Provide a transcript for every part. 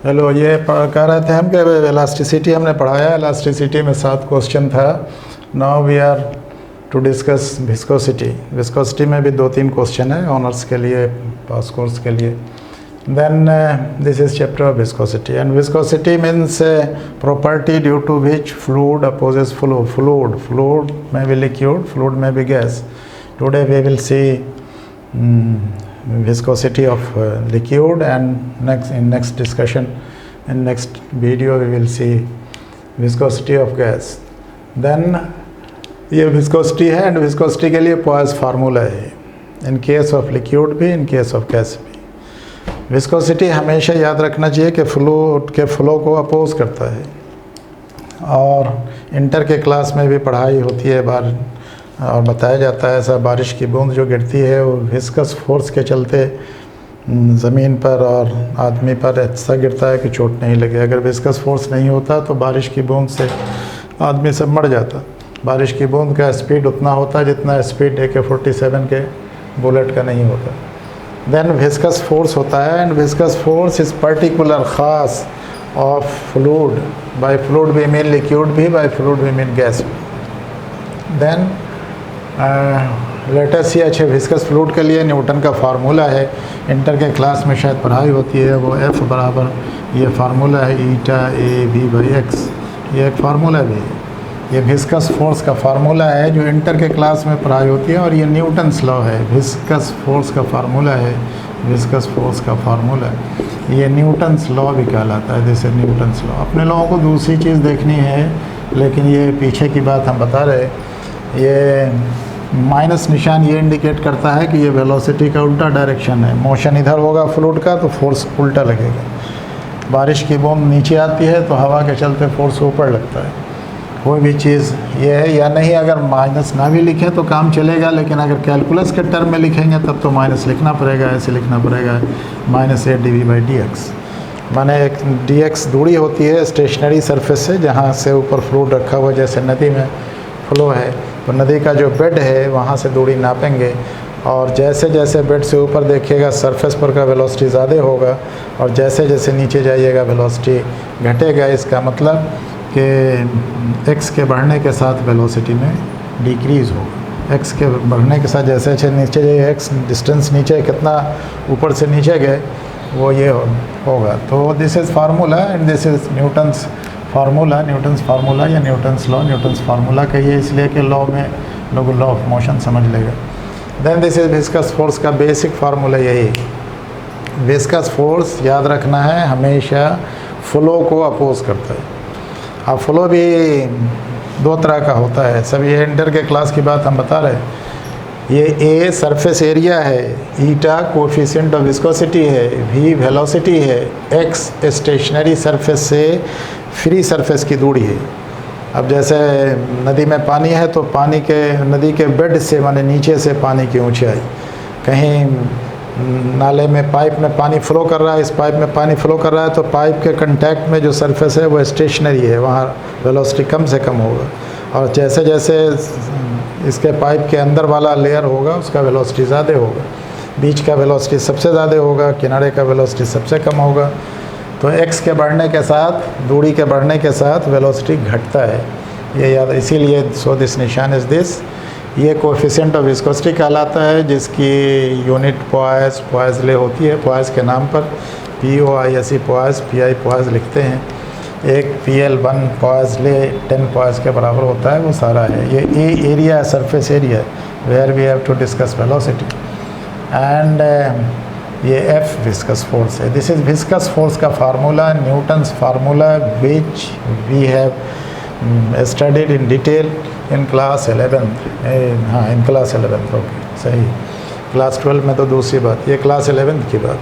Hello, ये कह रहे थे हम कि इलास्टिसिटी हमने पढ़ाया। इलास्टिसिटी में 7 क्वेश्चन था। Now we are to discuss viscosity. Viscosity में भी 2-3 क्वेश्चन है ऑनर्स के लिए, पास कोर्स के लिए। Then this is chapter of viscosity, and viscosity means property due to which fluid opposes flow. Fluid में भी लिक्विड, फ्लूड में भी gas. Today we will see viscosity of liquid, and next discussion, in next video we will see viscosity of gas. Then ये viscosity है, and viscosity के लिए Poisson formula है, in case of liquid भी, in case of gas भी। viscosity हमेशा याद रखना चाहिए कि फ्लूइड के फ्लो को अपोज करता है, और इंटर के क्लास में भी पढ़ाई होती है बार और बताया जाता है ऐसा। बारिश की बूंद जो गिरती है वो विस्कस फोर्स के चलते ज़मीन पर और आदमी पर ऐसा गिरता है कि चोट नहीं लगे। अगर विस्कस फोर्स नहीं होता तो बारिश की बूंद से आदमी सब मर जाता। बारिश की बूंद का स्पीड उतना होता जितना स्पीड AK-47 के बुलेट का नहीं होता। देन विस्कस फोर्स होता है, and viscous force is particular ख़ास ऑफ फ्लूड। बाय फ्लूड भी मीन लिक्विड भी, बाय फ्लूड भी मीन गैस भी। देन लेटेस्ट ये अच्छे विस्कस फ्लूइड के लिए न्यूटन का फार्मूला है, इंटर के क्लास में शायद पढ़ाई होती है। वो F बराबर ये फार्मूला है ईटा AV/x, ये एक फार्मूला भी है। ये विस्कस फोर्स का फार्मूला है जो इंटर के क्लास में पढ़ाई होती है, और ये न्यूटन्स लॉ है। विस्कस फोर्स का फार्मूला है, विस्कस फोर्स का फार्मूला है। ये न्यूटन्स लॉ भी कहलाता है, जैसे न्यूटन्स लॉ। अपने लोगों को दूसरी चीज़ देखनी है, लेकिन ये पीछे की बात हम बता रहे। ये माइनस निशान ये इंडिकेट करता है कि ये वेलोसिटी का उल्टा डायरेक्शन है। मोशन इधर होगा फ्लूइड का तो फोर्स उल्टा लगेगा। बारिश की बूंद नीचे आती है तो हवा के चलते फोर्स ऊपर लगता है। कोई भी चीज़ ये है या नहीं, अगर माइनस ना भी लिखें तो काम चलेगा, लेकिन अगर कैलकुलस के टर्म में लिखेंगे तब तो माइनस लिखना पड़ेगा। ऐसे लिखना पड़ेगा -8dV/dx। माने एक dx दूरी होती है स्टेशनरी सरफेस से, जहाँ से ऊपर फ्लूइड रखा हुआ, जैसे नदी में फ्लो है तो नदी का जो बेड है वहाँ से दूरी नापेंगे, और जैसे जैसे बेड से ऊपर देखिएगा सरफेस पर का वेलोसिटी ज़्यादा होगा, और जैसे जैसे नीचे जाइएगा वेलोसिटी घटेगा। इसका मतलब कि x के बढ़ने के साथ वेलोसिटी में डिक्रीज़ होगा। x के बढ़ने के साथ जैसे जैसे नीचे जाइए, x डिस्टेंस नीचे कितना ऊपर से नीचे गए वो ये होगा। तो this is formula, and this is Newton's formula. Newton's formula या न्यूटन्स लॉ, न्यूटन्स फार्मूला कहिए इसलिए कि लॉ में लोग लॉ ऑफ मोशन समझ लेगा। Then this is viscous force का बेसिक फार्मूला यही। विस्कस फोर्स याद रखना है हमेशा फ्लो को अपोज करता है। अब फ्लो भी 2 तरह का होता है। सब ये इंटर के क्लास की बात हम बता रहे हैं। ये A सरफेस एरिया है, ईटा कोफिशिएंट ऑफ विस्कोसिटी है, V वेलोसिटी है, X स्टेशनरी सरफेस से फ्री सरफेस की दूरी है। अब जैसे नदी में पानी है तो पानी के नदी के बेड से माने नीचे से पानी की ऊंचाई, कहीं नाले में पाइप में पानी फ्लो कर रहा है, इस पाइप में पानी फ्लो कर रहा है तो पाइप के कांटेक्ट में जो सरफेस है वो स्टेशनरी है, वहाँ वेलोसिटी कम से कम होगा। और जैसे जैसे इसके पाइप के अंदर वाला लेयर होगा उसका वेलोसिटी ज़्यादा होगा। बीच का वेलोसिटी सबसे ज़्यादा होगा, किनारे का वेलोसिटी सबसे कम होगा। तो x के बढ़ने के साथ, दूरी के बढ़ने के साथ वेलोसिटी घटता है, ये याद। इसीलिए सो दिस निशान इज़ दिस। ये कोएफिशिएंट ऑफ विस्कोसिटी कहलाता है, जिसकी यूनिट पॉइज़ले होती है, पॉइज़ के नाम पर POISE पॉइज़, PI पॉइज़ लिखते हैं। एक PL1 पॉइज़ले 10 पॉइज़ के बराबर होता है, वो सारा है। ये A एरिया है, surface area, where we have to discuss velocity. And ये F विस्कस फोर्स है। दिस इज़ विस्कस फोर्स का formula, Newton's formula, which we have studied in detail in class 11th। हाँ, इन क्लास 11th, ओके सही। Class 12 में तो दूसरी बात, ये क्लास 11th की बात।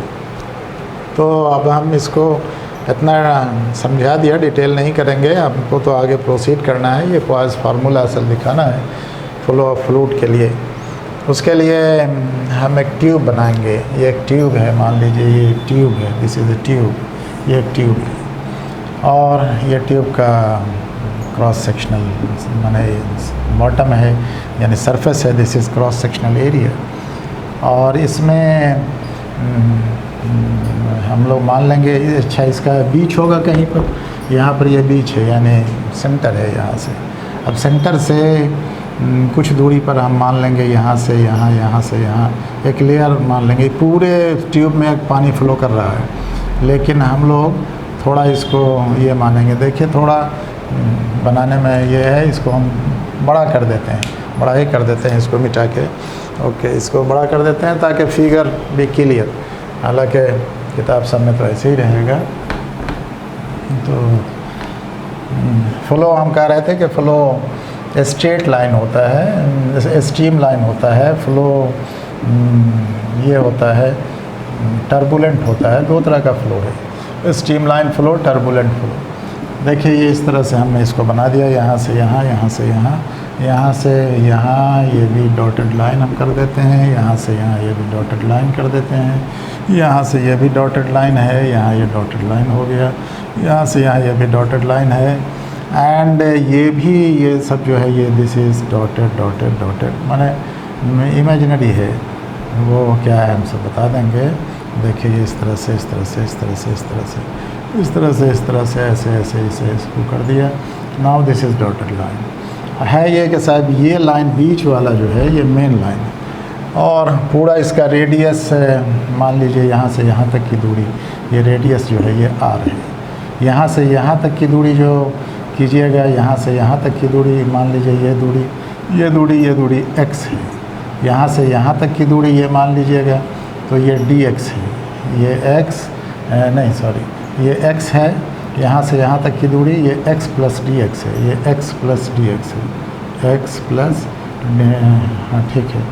तो अब हम इसको इतना समझा दिया, डिटेल नहीं करेंगे, हमको तो आगे प्रोसीड करना है। ये पॉइज़ फार्मूला असल दिखाना है फ्लो ऑफ फ्लूइड के लिए। उसके लिए हम एक ट्यूब बनाएंगे। ये एक ट्यूब है, मान लीजिए ये ट्यूब है, दिस इज़ ए ट्यूब, ये एक ट्यूब है, और ये ट्यूब का क्रॉस सेक्शनल माने बॉटम है, यानी सरफेस है, this is cross sectional area. और इसमें हम लोग मान लेंगे अच्छा इसका बीच होगा कहीं पर, यहाँ पर ये बीच है यानी सेंटर है यहाँ से। अब सेंटर से कुछ दूरी पर हम मान लेंगे यहाँ से यहाँ, यहाँ से यहाँ एक लेयर मान लेंगे। पूरे ट्यूब में पानी फ्लो कर रहा है, लेकिन हम लोग थोड़ा इसको ये मानेंगे। देखिए थोड़ा बनाने में ये है, इसको हम बड़ा कर देते हैं, बड़ा ही कर देते हैं इसको मिटा के। ओके, इसको बड़ा कर देते हैं ताकि फिगर भी क्लियर, हालांकि किताब सब में तो ऐसे ही रहेगा। तो फ्लो हम कह रहे थे कि फ्लो स्ट्रेट लाइन होता है, स्ट्रीम लाइन होता है, फ्लो ये होता है टर्बुलेंट होता है। दो तरह का फ्लो है, stream line flow, turbulent flow. देखिए ये इस तरह से हमने इसको बना दिया, यहाँ से यहाँ, यहाँ से यहाँ, यहाँ से यहाँ, ये भी डॉटेड लाइन हम कर देते हैं, यहाँ से यहाँ ये भी डॉटेड लाइन कर देते हैं, यहाँ से ये भी डॉटेड लाइन है, यहाँ ये डॉटेड लाइन हो गया, यहाँ से यहाँ ये भी डॉटेड लाइन है। एंड ये भी, ये सब जो है ये this is dotted dotted dotted, माने इमेजिनरी है, वो क्या है हम सब बता देंगे। देखिए ये इस तरह से, इस तरह से, इस तरह से, इस तरह से, इस तरह से, इस तरह से, ऐसे ऐसे ऐसे इसको कर दिया। Now this is dotted line है। ये कि साहब ये लाइन बीच वाला जो है ये मेन लाइन है, और पूरा इसका रेडियस मान लीजिए यहाँ से यहाँ तक की दूरी, ये रेडियस जो है ये आर है। यहाँ से यहाँ तक की दूरी जो कीजिएगा, यहाँ से यहाँ तक की दूरी मान लीजिए ये दूरी, ये दूरी x है। यहाँ से यहाँ तक की दूरी ये मान लीजिएगा तो ये dx है, ये x नहीं सॉरी ये x है। यहाँ से यहाँ तक की दूरी ये x प्लस dx है, ये x प्लस dx है, x प्लस, हाँ ठीक है।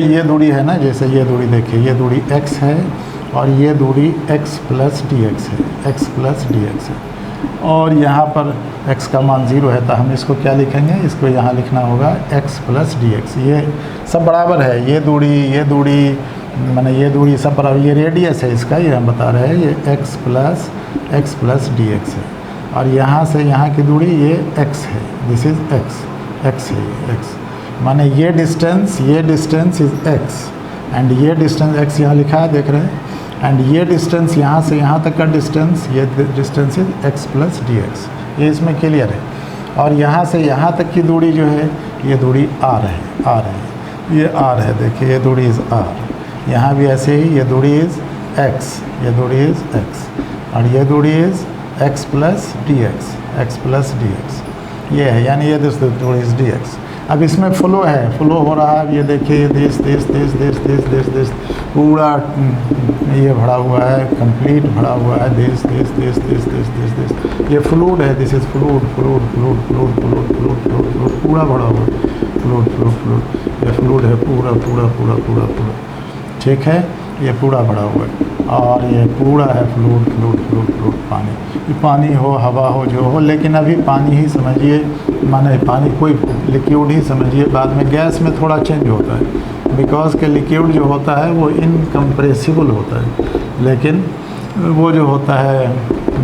ये दूरी है ना, जैसे ये दूरी देखिए, ये दूरी x है और ये दूरी x प्लस dx है, x प्लस dx है। और यहाँ पर x का मान 0 है तो हम इसको क्या लिखेंगे, इसको यहाँ लिखना होगा x प्लस dx। ये सब बराबर है, ये दूरी माने ये दूरी सब बराबर, ये रेडियस है इसका, ये हम बता रहे हैं, ये x प्लस dx है। और यहाँ से यहाँ की दूरी ये x है, दिस इज़ x है ये x, माने ये डिस्टेंस इज़ x, एंड ये डिस्टेंस x यहाँ लिखा है देख रहे हैं, एंड ये डिस्टेंस यहाँ से यहाँ तक का डिस्टेंस, ये distance is x plus dx, ये इसमें क्लियर है। और यहाँ से यहाँ तक की दूरी जो है ये दूरी r है, ये r है, देखिए ये दूरी इज़ r। यहाँ भी ऐसे ही ये दूरी इज़ x, और ये दूरी इज़ x प्लस dx, ये है, यानी ये दूरी इज़ dx। अब इसमें फ्लो है, फ्लो हो रहा है, ये देखिए दिस पूरा ये भरा हुआ है, कंप्लीट भरा हुआ है, दिस, ये फ्लूइड है, दिस इज़ फ्लूइड पूरा भरा हुआ है, फ्लूइड, ये फ्लूइड है पूरा, ठीक है, ये पूरा भरा हुआ है। और ये पूरा है फ्लूइड पानी। ये पानी हो, हवा हो, जो हो, लेकिन अभी पानी ही समझिए, माने पानी कोई लिक्विड ही समझिए। बाद में गैस में थोड़ा चेंज होता है, बिकॉज के लिक्विड जो होता है वो इनकम्प्रेसिबल होता है, लेकिन वो जो होता है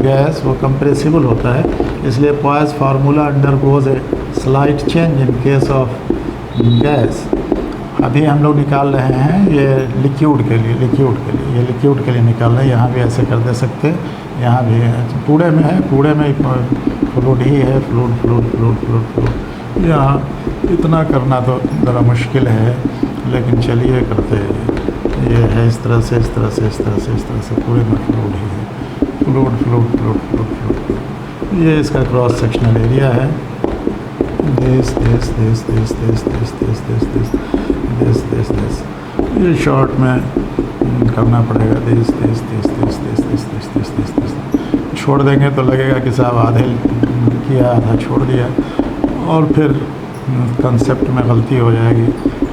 गैस वो कंप्रेसिबल होता है। इसलिए poised formula undergoes a slight change in case of gas. अभी हम लोग निकाल रहे हैं ये लिक्विड के लिए, ये लिक्विड के लिए निकाल रहे हैं। यहाँ भी ऐसे कर दे सकते हैं, यहाँ भी है, पूरे में है, पूरे में फ्लूइड ही है, फ्लूइड। यहाँ इतना करना तो ज़रा मुश्किल है, लेकिन चलिए करते हैं। ये है इस तरह से पूरे में फ्लूइड ही है, फ्लूइड। ये इसका क्रॉस सेक्शनल एरिया है, दिस। ये शॉर्ट में करना पड़ेगा, दिस। छोड़ देंगे तो लगेगा कि साहब आधे किया आधा छोड़ दिया, और फिर कंसेप्ट में गलती हो जाएगी,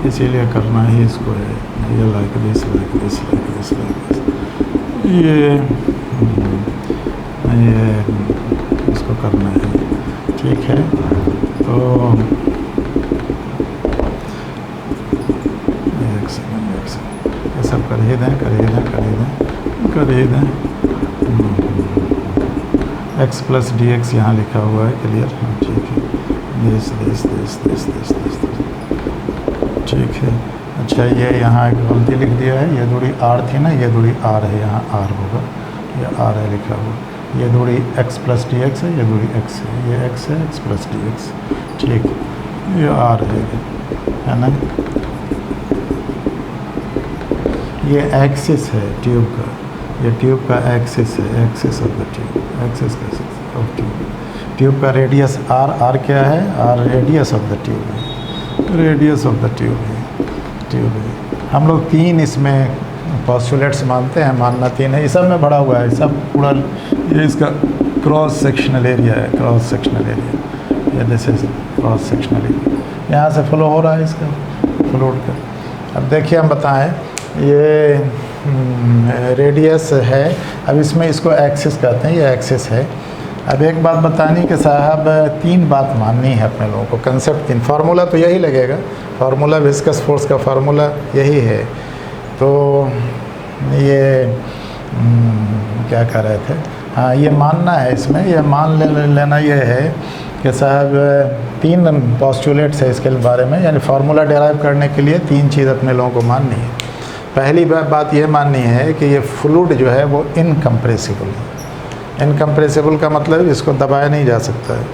इसीलिए करना ही इसको है। ये लाइक दिस, ये इसको करना है, ठीक है। तो एक सेकंड, ये सब कर ही दें। x प्लस dx यहाँ लिखा हुआ है, क्लियर, हाँ ठीक है। दिस, ठीक है। अच्छा ये यहाँ एक गलती लिख दिया है, ये दूरी r थी ना, ये दूरी r है, यहाँ r होगा, ये r है लिखा हुआ। ये दूरी x प्लस डी एक्स है, ये दूरी x है, ये x है, x प्लस डी एक्स, ठीक, ये r है ना। ये एक्सिस है ट्यूब का, ये ट्यूब का एक्सिस है, axis of the tube, axis of tube. Tube का रेडियस r क्या है, r radius of the tube है, रेडियस ऑफ द ट्यूब है, ट्यूब है। हम लोग 3 इसमें पोस्टुलेट्स मानते हैं, मानना 3 है, इस सब में भरा हुआ है, सब पूरा ये इसका क्रॉस सेक्शनल एरिया है, क्रॉस सेक्शनल एरिया, ये this is cross sectional area, यहाँ से फ्लो हो रहा है इसका फ्लूइड का। अब देखिए हम बताएं, ये रेडियस है, अब इसमें इसको एक्सिस कहते हैं, ये एक्सिस है। अब एक बात बतानी कि साहब 3 बात माननी है अपने लोगों को, कंसेप्ट 3, फार्मूला तो यही लगेगा, फार्मूला विस्कस फोर्स का फार्मूला यही है। तो ये क्या कह रहे थे, हाँ ये मानना है, इसमें ये मान लेना ये है कि साहब 3 पोस्टुलेट्स है इसके बारे में, यानी फार्मूला डेराइव करने के लिए 3 चीज़ अपने लोगों को माननी है। पहली बात ये माननी है कि ये फ्लूइड जो है वो इनकम्प्रेसिबल है। इनकम्प्रेसिबल का मतलब इसको दबाया नहीं जा सकता है।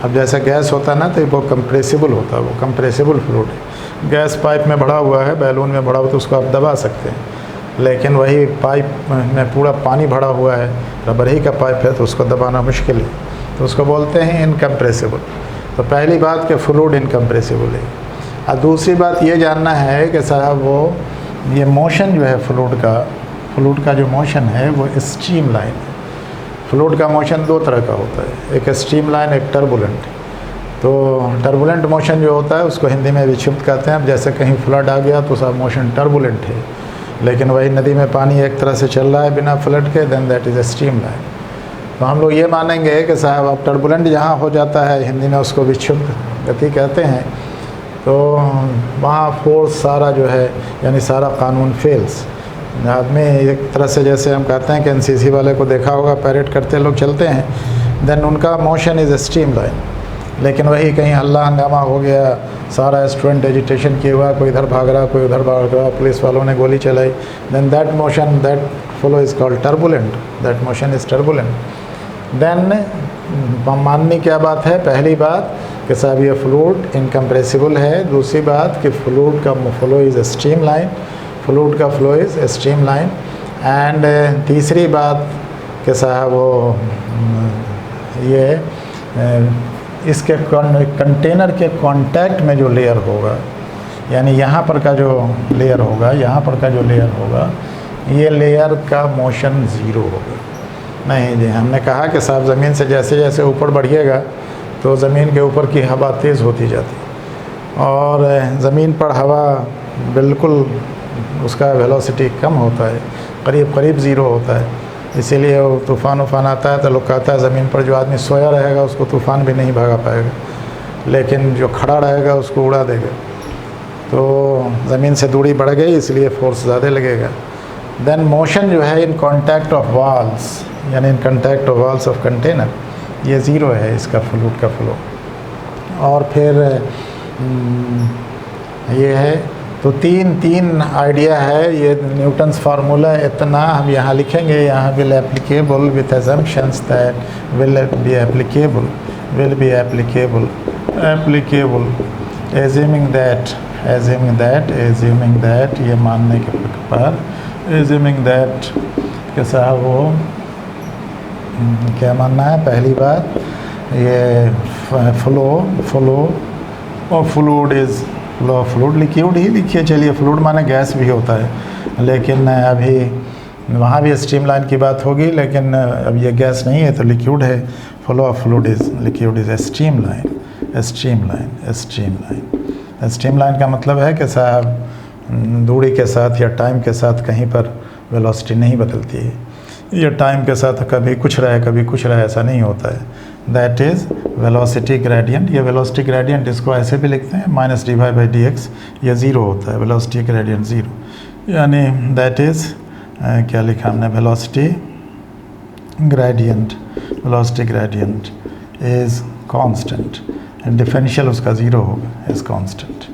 अब जैसे गैस होता है ना, तो वो कंप्रेसिबल होता है, वो कंप्रेसिबल फ्लूइड है। गैस पाइप में भरा हुआ है, बैलून में भरा हुआ, तो उसको आप दबा सकते हैं, लेकिन वही पाइप में पूरा पानी भरा हुआ है, रबर ही का पाइप है, तो उसको दबाना मुश्किल है, तो उसको बोलते हैं इनकम्प्रेसिबल। तो पहली बात कि फ्लूइड इनकम्प्रेसिबल है। और दूसरी बात ये जानना है कि साहब वो ये मोशन जो है फ्लूइड का जो मोशन है वो स्ट्रीम लाइन है। फ्लूइड का मोशन 2 तरह का होता है, एक स्ट्रीम लाइन, एक टर्बुलेंट। तो टर्बुलेंट मोशन जो होता है उसको हिंदी में विक्षिप्त कहते हैं। अब जैसे कहीं फ्लड आ गया तो सब मोशन टर्बुलेंट है, लेकिन वही नदी में पानी एक तरह से चल रहा है बिना फ्लड के, then that is a streamline. तो हम लोग ये मानेंगे कि साहब अब टर्बुलेंट जहाँ हो जाता है, हिंदी में उसको विक्षिप्त गति कहते हैं, तो वहाँ फोर्स सारा जो है, यानी सारा कानून फेल्स। आदमी एक तरह से, जैसे हम कहते हैं कि एनसीसी वाले को देखा होगा, पैरेड करते लोग चलते हैं, देन उनका motion is a stream line. लेकिन वही कहीं हल्ला हंगामा हो गया, सारा स्टूडेंट एजिटेशन किया हुआ, कोई इधर भाग रहा, कोई उधर भाग रहा, पुलिस वालों ने गोली चलाई, then that motion, that flow is called turbulent, that motion is turbulent. Then माननी क्या बात है, पहली बात कि साहब ये फ्लूइड इनकम्प्रेसिबल है। दूसरी बात कि फ्लूइड का flow is a streamline, fluid का flow is a streamline. And तीसरी बात कि साहब वो ये इसके कंटेनर के कांटेक्ट में जो लेयर होगा, यानी यहाँ पर का जो लेयर होगा, यहाँ पर का जो लेयर होगा, ये लेयर का मोशन 0 होगा। नहीं जी, हमने कहा कि साहब ज़मीन से जैसे जैसे ऊपर बढ़िएगा तो ज़मीन के ऊपर की हवा तेज़ होती जाती, और ज़मीन पर हवा बिल्कुल उसका वेलोसिटी कम होता है, करीब करीब 0 होता है। इसीलिए वो तूफ़ान आता है तो लोग कहता है ज़मीन पर जो आदमी सोया रहेगा उसको तूफ़ान भी नहीं भगा पाएगा, लेकिन जो खड़ा रहेगा उसको उड़ा देगा। तो ज़मीन से दूरी बढ़ गई, इसलिए फोर्स ज़्यादा लगेगा। देन मोशन जो है इन कांटेक्ट ऑफ वॉल्स, यानी in contact of walls of container, ये 0 है इसका फ्लूइड का फ्लो। और फिर ये है, तो तीन आइडिया है, ये न्यूटन्स फार्मूला। इतना हम यहाँ लिखेंगे, यहाँ will applicable with assumptions that will be applicable, assuming that ये मानने के पर, एज्यूमिंग दैट के साहब वो क्या मानना है, पहली बात ये फ्लो और fluid is flow of fluid, liquid ही लिखिए, चलिए फ्लूइड माने गैस भी होता है, लेकिन अभी वहाँ भी स्ट्रीम लाइन की बात होगी, लेकिन अब ये गैस नहीं है तो लिक्विड है। Flow of fluid is, liquid is a stream line. Stream line का मतलब है कि साहब दूरी के साथ या टाइम के साथ कहीं पर वेलोसिटी नहीं बदलती है, ये टाइम के साथ कभी कुछ रहे ऐसा नहीं होता है। That is velocity gradient. ये वेलोसिटी ग्रेडियंट इसको ऐसे भी लिखते हैं -dy/dx, ये 0 होता है, वेलोसिटी ग्रेडियंट 0, यानी दैट इज़ क्या लिखा हमने, velocity gradient is constant and differential उसका 0 होगा, इज़ कांस्टेंट,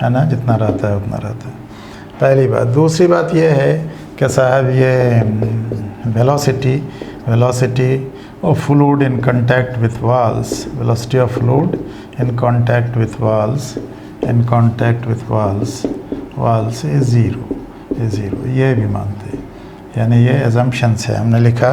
है ना, जितना रहता है उतना रहता है। पहली बात। दूसरी बात ये है कि साहब ये velocity of fluid in contact with walls, velocity of fluid in contact with walls is zero, ये भी मानते हैं। यानी ये एजम्पशंस है, हमने लिखा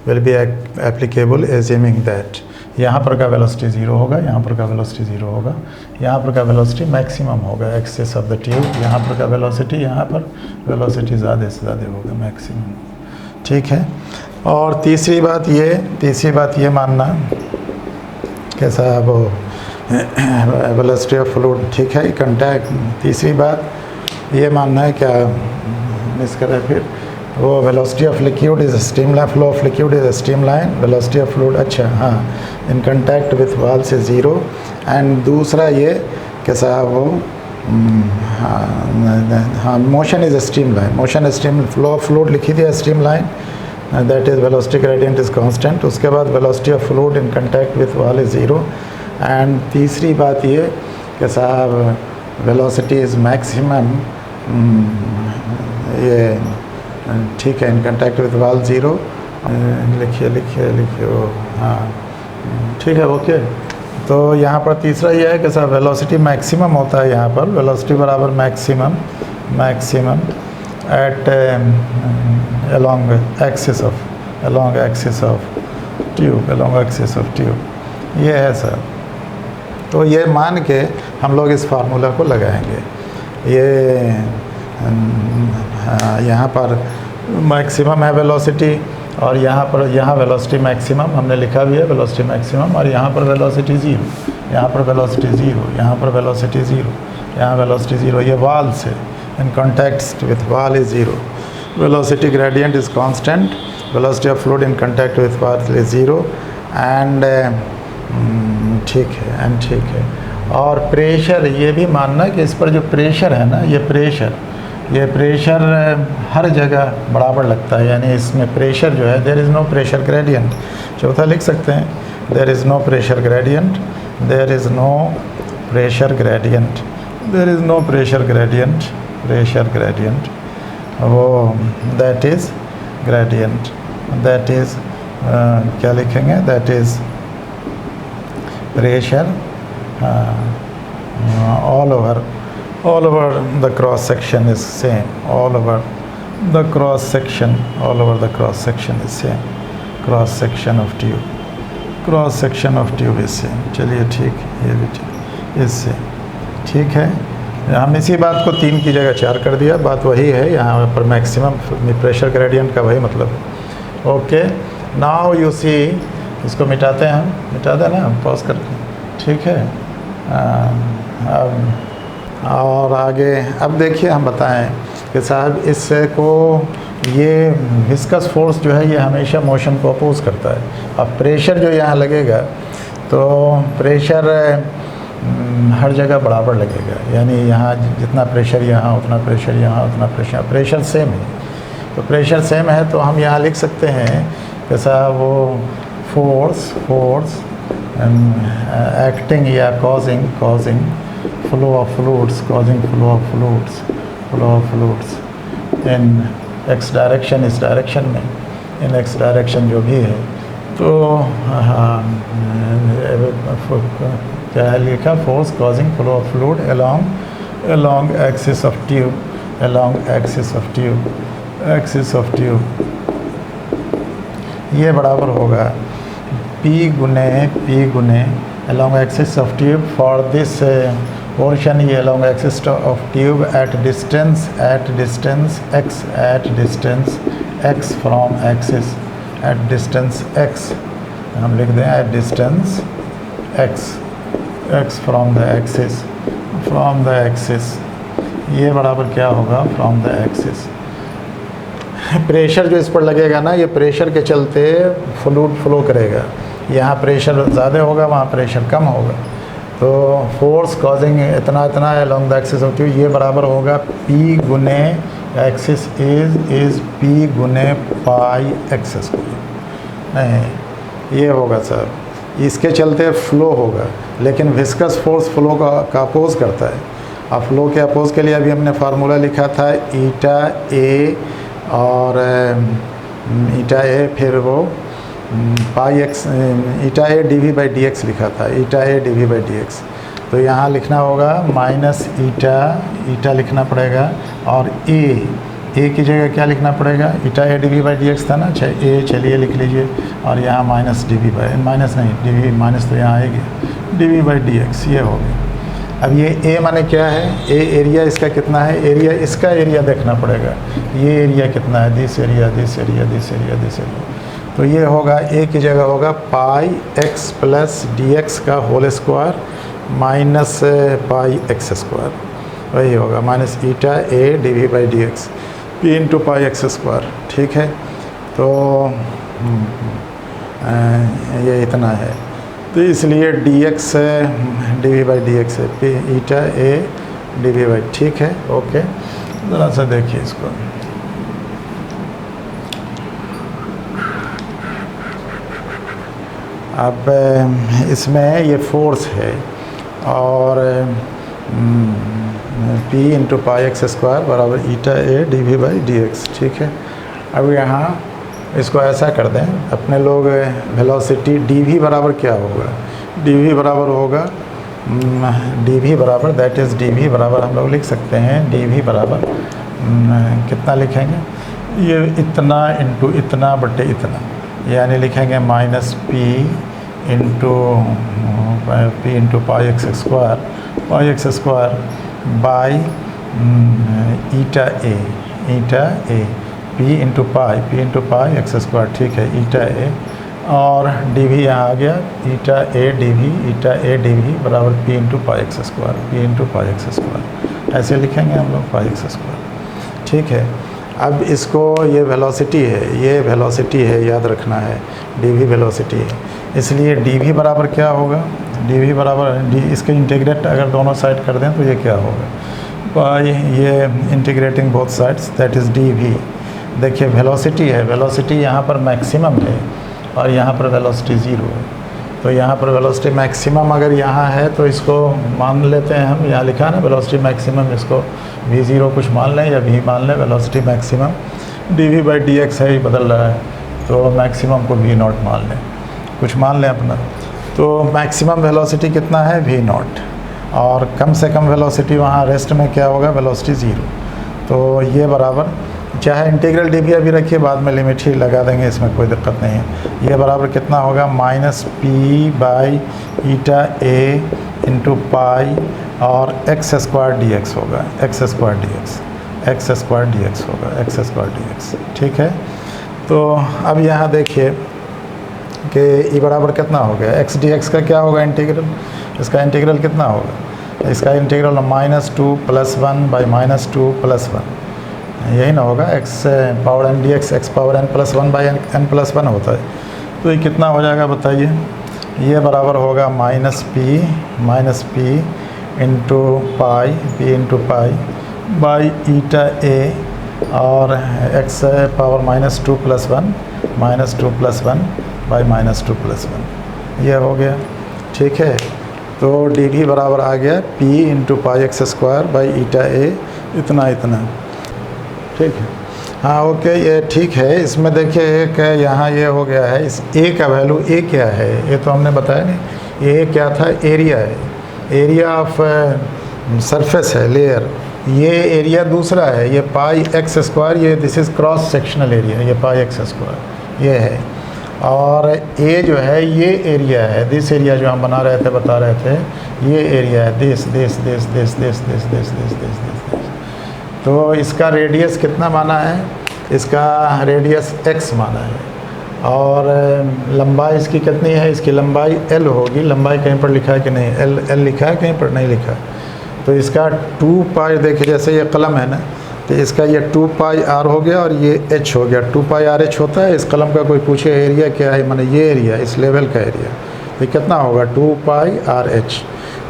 will be applicable assuming that यहाँ पर का वेलोसिटी ज़ीरो होगा, यहाँ पर का वेलोसिटी ज़ीरो होगा, यहाँ पर का वेलोसिटी मैक्सिमम होगा एक्सेस ऑफ द ट्यूब, यहाँ पर का वेलोसिटी, यहाँ पर वेलोसिटी ज़्यादा से ज़्यादा होगा मैक्सिमम, ठीक है। और तीसरी बात ये मानना कि साहब वेलोसिटी ऑफ फ्लूइड, ठीक है, कंटैक्ट। तीसरी बात ये मानना है, क्या मिस कर रहे फिर, वो velocity of liquid is streamline, flow of liquid is streamline, velocity of fluid, अच्छा हाँ, इन कांटेक्ट विथ वॉल से ज़ीरो। एंड दूसरा ये कि साहब वो हाँ motion is streamline, flow of fluid लिखी थी streamline, that is velocity gradient is constant. उसके बाद velocity of fluid in contact with wall is zero. And तीसरी बात ये कि साहब वेलोसिटी इज़ मैक्सिमम, ये ठीक है, in contact with wall zero, लिखिए हाँ ठीक है, ओके। तो यहाँ पर तीसरा ये है कि साहब वेलोसिटी मैक्सिमम होता है, यहाँ पर वेलोसिटी बराबर maximum at along axis of tube, ये है सर। तो ये मान के हम लोग इस फार्मूला को लगाएंगे। ये यहाँ पर मैक्सिमम है वेलोसिटी, और यहाँ पर वेलोसिटी मैक्सिमम हमने लिखा भी है, वेलोसिटी मैक्सिमम, और यहाँ पर वेलोसिटी ज़ीरो, यहाँ पर वेलोसिटी ज़ीरो, यहाँ पर वेलोसिटी ज़ीरो, यहाँ वेलोसिटी ज़ीरो। ये वॉल से in contact with wall is zero, velocity gradient is constant, velocity of fluid in contact with wall is zero. And ठीक है। और प्रेशर, ये भी मानना कि इस पर जो प्रेशर है ना, ये प्रेशर हर जगह बराबर लगता है, यानी इसमें प्रेशर जो है, there is no pressure gradient. चौथा लिख सकते हैं, there is no pressure gradient, वो दैट इज़ ग्रेडियंट, क्या लिखेंगे, that is pressure all over the cross section is same, all over the cross section is same, cross section of tube is same। चलिए ठीक, ये भी ठीक, इससे ठीक है। हम इसी बात को 3 की जगह 4 कर दिया, बात वही है, यहाँ पर मैक्सिमम प्रेशर ग्रेडियंट का वही मतलब है। ओके, नाउ यू सी, इसको मिटाते हैं, हम मिटा देना पॉज करके, ठीक है। और आगे अब देखिए, हम बताएं कि साहब इसको, ये विस्कस फोर्स जो है ये हमेशा मोशन को अपोज करता है। अब प्रेशर जो यहाँ लगेगा, तो प्रेशर हर जगह बराबर लगेगा, यानी यहाँ जितना प्रेशर यहाँ, उतना प्रेशर यहाँ, उतना प्रेशर सेम है। तो प्रेशर सेम है तो हम यहाँ लिख सकते हैं कि साहब वो फोर्स acting या causing flow of fluids in x direction, इस डायरेक्शन में, in x डायरेक्शन जो भी है, तो क्या है लिखा, force causing flow of fluid along axis of tube, ये बराबर होगा P गुने along axis of tube for this portion, ये along axis of tube at distance x from axis, at distance x, हम लिख दें at distance x from the axis, ये बराबर क्या होगा, from the axis। प्रेशर जो इस पर लगेगा ना, ये प्रेशर के चलते फ्लूइड फ्लो करेगा, यहाँ प्रेशर ज़्यादा होगा, वहाँ प्रेशर कम होगा। तो फोर्स कॉजिंग इतना along the axis of tube, ये बराबर होगा P गुने एक्सिस इज़ P गुने पाई एक्सिस, नहीं ये होगा सर, इसके चलते फ्लो होगा, लेकिन विस्कस फोर्स फ्लो का अपोज करता है। और फ्लो के अपोज के लिए अभी हमने फार्मूला लिखा था ईटा ए और ईटा ए, फिर वो pi X, eta A D we by D X लिखा था, eta A D we by D X. तो यहाँ लिखना होगा माइनस ईटा लिखना पड़ेगा, और ए की जगह क्या लिखना पड़ेगा, eta A D we by D X था ना, ए चलिए लिख लीजिए, और यहाँ minus D we by, minus नहीं डी वी, माइनस तो यहाँ आएगी, D we by D x, ये हो गया। अब ये ए माने क्या है, ए एरिया इसका कितना है, एरिया इसका एरिया देखना पड़ेगा, ये एरिया कितना है, this area this area this area this area. तो ये होगा ए की जगह होगा pi X plus D X का whole square minus pi x square, वही होगा minus eta A D we by D X P into pi x square. ठीक है, तो ये इतना है, तो इसलिए D X D we by D x है, P eta A D we by. ठीक है, ओके, ज़रा सा देखिए इसको। अब इसमें ये फोर्स है और P into pi x square बराबर eta A D we by D X. ठीक है, अब यहाँ इसको ऐसा कर दें अपने लोग, वेलोसिटी डी वी बराबर क्या होगा, डी वी बराबर होगा डी वी बराबर दैट इज़ डी वी बराबर हम लोग लिख सकते हैं, डी वी बराबर कितना लिखेंगे, ये इतना इंटू इतना बटे इतना, यानी लिखेंगे minus P into pi x square by eta A P into pi x square. ठीक है, ईटा ए और डी वी यहाँ आ गया, ईटा ए डी वी बराबर P into pi x square, ऐसे लिखेंगे हम लोग पाई एक्स स्क्वायर। ठीक है, अब इसको ये वेलोसिटी है, याद रखना है, डी वी वेलोसिटी है, इसलिए डी वी बराबर क्या होगा, डी वी बराबर इसके इंटीग्रेट अगर दोनों साइड कर दें तो ये क्या होगा, बाई ये integrating both sides that is d v. देखिए वेलोसिटी है, वेलोसिटी यहाँ पर मैक्सिमम है और यहाँ पर वेलोसिटी ज़ीरो है, तो यहाँ पर वेलोसिटी मैक्सिमम अगर यहाँ है तो इसको मान लेते हैं हम, यहाँ लिखा है ना वेलोसिटी मैक्सिमम, इसको v0 कुछ मान लें या v मान लें, velocity maximum dv by D x है, ही बदल रहा है, तो मैक्सिमम को v0 मान लें, कुछ मान लें अपना। तो मैक्सिमम वेलोसिटी कितना है v0, और कम से कम वेलोसिटी वहाँ रेस्ट में क्या होगा, वेलोसिटी ज़ीरो। तो ये बराबर, चाहे इंटीग्रल डी वी अभी रखिए, बाद में लिमिट ही लगा देंगे, इसमें कोई दिक्कत नहीं है। ये बराबर कितना होगा, minus p by eta A into पाई और एक्स स्क्वायर डी एक्स होगा, एक्स स्क्वायर डी एक्स। ठीक है, तो अब यहाँ देखिए कि ये बराबर कितना हो गया, एक्स डी एक्स का क्या होगा इंटीग्रल, इसका इंटीग्रल कितना होगा, इसका इंटीग्रल -2 + 1 बाई -2 + 1, यही ना होगा, x power n d x x power n + 1 by n + 1 होता है। तो ये कितना हो जाएगा बताइए, ये बराबर होगा minus P into pi by eta A और एक्स पावर -2 + 1 बाई -2 + 1, ये हो गया। ठीक है, तो डी वी बराबर आ गया P into pi x square by eta A, इतना। ठीक है, हाँ ओके, ये ठीक है। इसमें देखिए एक यहाँ ये हो गया है, इस ए का वैल्यू, ए क्या है ये तो हमने बताया नहीं, ए क्या था, एरिया है, एरिया ऑफ सरफेस है, लेयर, ये एरिया दूसरा है, ये पाई एक्स स्क्वायर, ये this is cross sectional area, ये पाई एक्स स्क्वायर ये है, और ए जो है ये एरिया है, दिस एरिया जो हम बता रहे थे, ये एरिया है, दिस। तो इसका रेडियस कितना माना है, इसका रेडियस x माना है, और लंबाई इसकी कितनी है, इसकी लंबाई l होगी, लंबाई कहीं पर लिखा है कि नहीं, l लिखा है, कहीं पर नहीं लिखा है। तो इसका 2 पाई, देखिए जैसे ये कलम है ना, तो इसका ये 2 पाई r हो गया और ये h हो गया, 2 पाई r h होता है। इस कलम का कोई पूछे एरिया क्या है, माने ये एरिया, इस लेवल का एरिया, तो कितना होगा 2 पाई r h।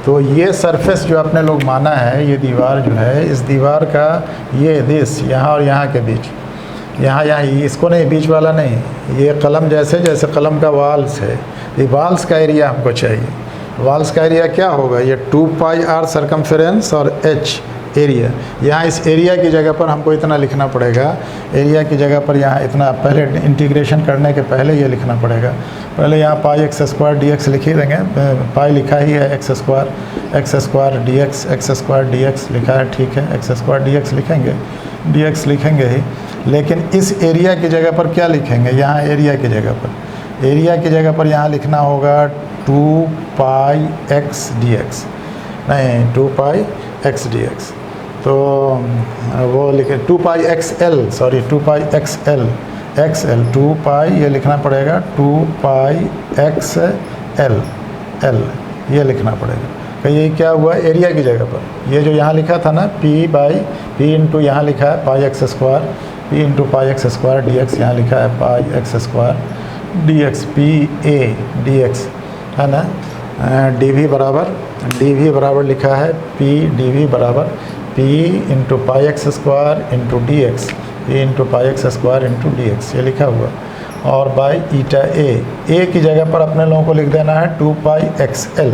तो ये सरफेस जो आपने लोग माना है, ये दीवार जो है, इस दीवार का ये दिस यहाँ और यहाँ के बीच, यहाँ इसको नहीं, बीच वाला नहीं, ये कलम जैसे कलम का वाल्स है, ये वाल्स का एरिया हमको चाहिए, वॉल्स का एरिया क्या होगा, ये 2 पाई आर सरकमफेरेंस और एच एरिया। यहाँ इस एरिया की जगह पर हमको इतना लिखना पड़ेगा, एरिया की जगह पर यहाँ इतना, पहले इंटीग्रेशन करने के पहले ये लिखना पड़ेगा। पहले यहाँ पाई एक्स स्क्वायर डी एक्स लिख ही देंगे, पाई लिखा ही है, एक्स स्क्वायर डी एक्स लिखा है, ठीक है, एक्स स्क्वायर डी एक्स लिखेंगे ही। लेकिन इस एरिया की जगह पर क्या लिखेंगे, यहाँ एरिया की जगह पर यहाँ लिखना होगा 2 पाई एक्स डी एक्स, नहीं 2 पाई एक्स डी एक्स, तो वो लिखे 2 pi x L, sorry 2 pi x L 2 पाई, ये लिखना पड़ेगा 2 पाई एक्स एल ये लिखना पड़ेगा। तो ये क्या हुआ, एरिया की जगह पर ये जो यहाँ लिखा था ना पी इंटू यहाँ लिखा है pi x square D X, यहाँ लिखा है pi x square D X, P A D x है ना, डी वी बराबर लिखा है डी वी बराबर P into pi x square into D X, A into pi x square into D x, ये लिखा हुआ। और बाई ईटा ए की जगह पर अपने लोगों को लिख देना है 2 पाई एक्स एल,